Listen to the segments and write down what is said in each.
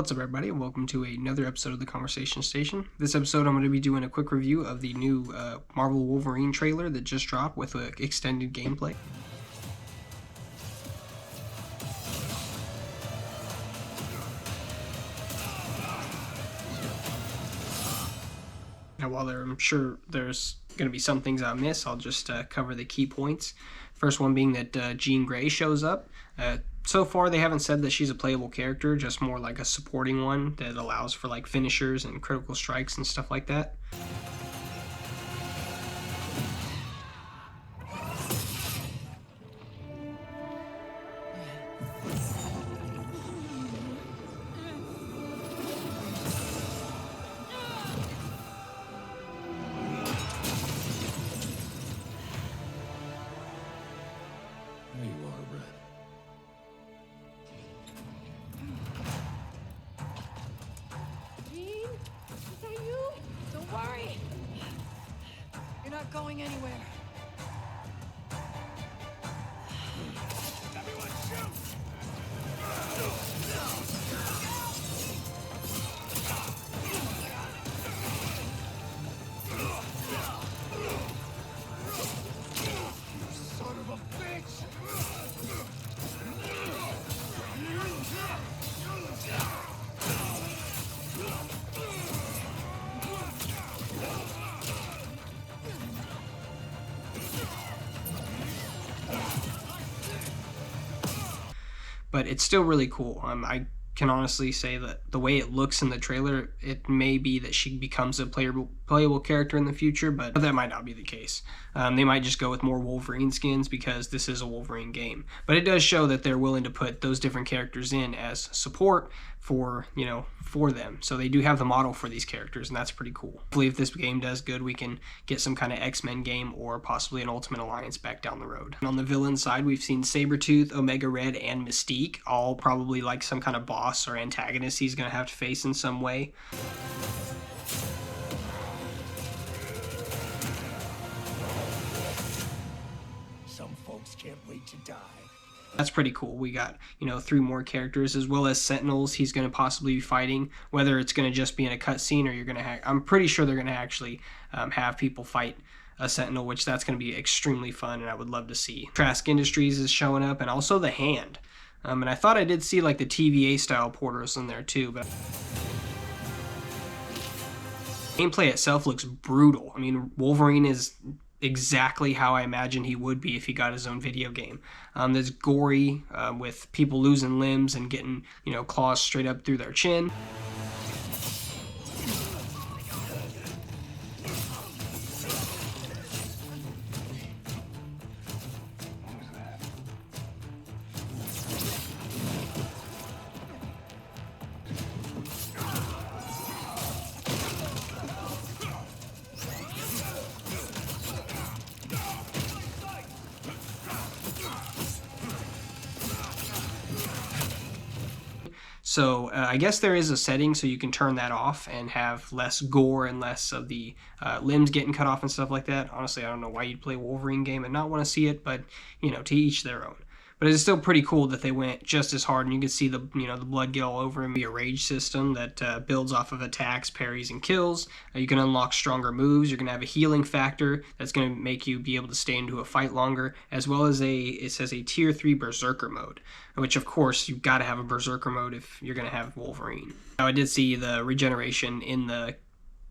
What's up, everybody, and welcome to another episode of the Conversation Station. This episode, I'm going to be doing a quick review of the new Marvel Wolverine trailer that just dropped with extended gameplay. Now, while I'm sure there's going to be some things I'll miss, I'll just cover the key points. First one being that Jean Grey shows up. So far, they haven't said that she's a playable character, just more like a supporting one that allows for like finishers and critical strikes and stuff like that. There you are, Red. Jean? Is that you? Don't worry. You're not going anywhere. Everyone shoot! Son of a bitch! But it's still really cool. I can honestly say that the way it looks in the trailer, it may be that she becomes a playable character in the future, but that might not be the case. They might just go with more Wolverine skins because this is a Wolverine game. But it does show that they're willing to put those different characters in as support for them. So they do have the model for these characters, and that's pretty cool. Hopefully, if this game does good, we can get some kind of X-Men game or possibly an Ultimate Alliance back down the road. And on the villain side, we've seen Sabretooth, Omega Red, and Mystique, all probably like some kind of boss or antagonist he's going to have to face in some way. Some folks can't wait to die. That's pretty cool. We got, 3 more characters, as well as Sentinels he's going to possibly be fighting, whether it's going to just be in a cutscene or you're going to I'm pretty sure they're going to actually have people fight a Sentinel, which that's going to be extremely fun, and I would love to see. Trask Industries is showing up, and also the Hand. And I thought I did see like the TVA style portals in there too, but gameplay itself looks brutal. I mean, Wolverine is exactly how I imagined he would be if he got his own video game. That's gory, with people losing limbs and getting, claws straight up through their chin. So I guess there is a setting so you can turn that off and have less gore and less of the limbs getting cut off and stuff like that. Honestly, I don't know why you'd play a Wolverine game and not want to see it, but, to each their own. But it's still pretty cool that they went just as hard, and you can see the blood get all over him. Be a rage system that builds off of attacks, parries, and kills. You can unlock stronger moves. You're going to have a healing factor that's going to make you be able to stay into a fight longer, as well as it says a tier 3 Berserker mode, which of course you've got to have a Berserker mode if you're going to have Wolverine. Now, I did see the regeneration in the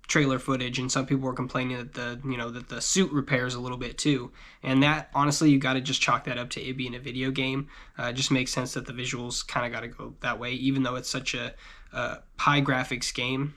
trailer footage, and some people were complaining that the suit repairs a little bit too, and that honestly you got to just chalk that up to it being a video game. It just makes sense that the visuals kind of got to go that way, even though it's such a high graphics game.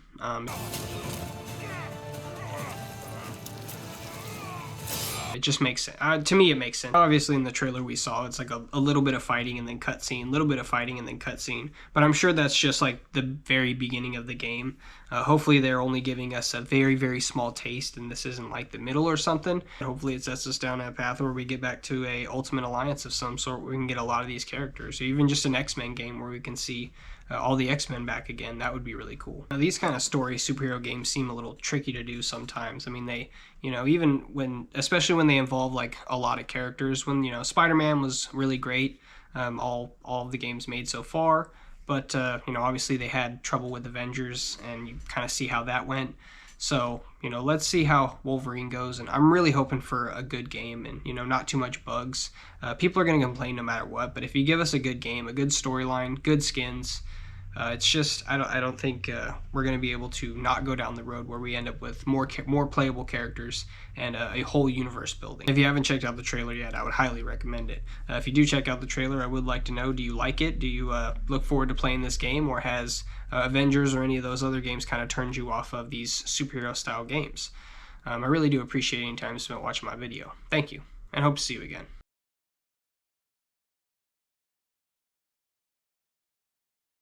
It just makes sense. To me, it makes sense. Obviously, in the trailer we saw, it's like a little bit of fighting and then cutscene, little bit of fighting and then cutscene. But I'm sure that's just like the very beginning of the game. Hopefully, they're only giving us a very, very small taste, and this isn't like the middle or something. Hopefully, it sets us down a path where we get back to a Ultimate Alliance of some sort, where we can get a lot of these characters, or even just an X-Men game where we can see all the X-Men back again. That would be really cool. Now, these kind of story superhero games seem a little tricky to do sometimes. I mean, they, even when, especially when they involve like a lot of characters. When Spider-Man was really great, all of the games made so far. but obviously they had trouble with Avengers, and you kind of see how that went. So, let's see how Wolverine goes, and I'm really hoping for a good game and, not too much bugs. People are going to complain no matter what, but if you give us a good game, a good storyline, good skins, it's just I don't think we're going to be able to not go down the road where we end up with more playable characters and a whole universe building. If you haven't checked out the trailer yet, I would highly recommend it. If you do check out the trailer, I would like to know, do you like it? Do you look forward to playing this game, or has Avengers or any of those other games kind of turned you off of these superhero style games? I really do appreciate any time spent watching my video. Thank you, and hope to see you again.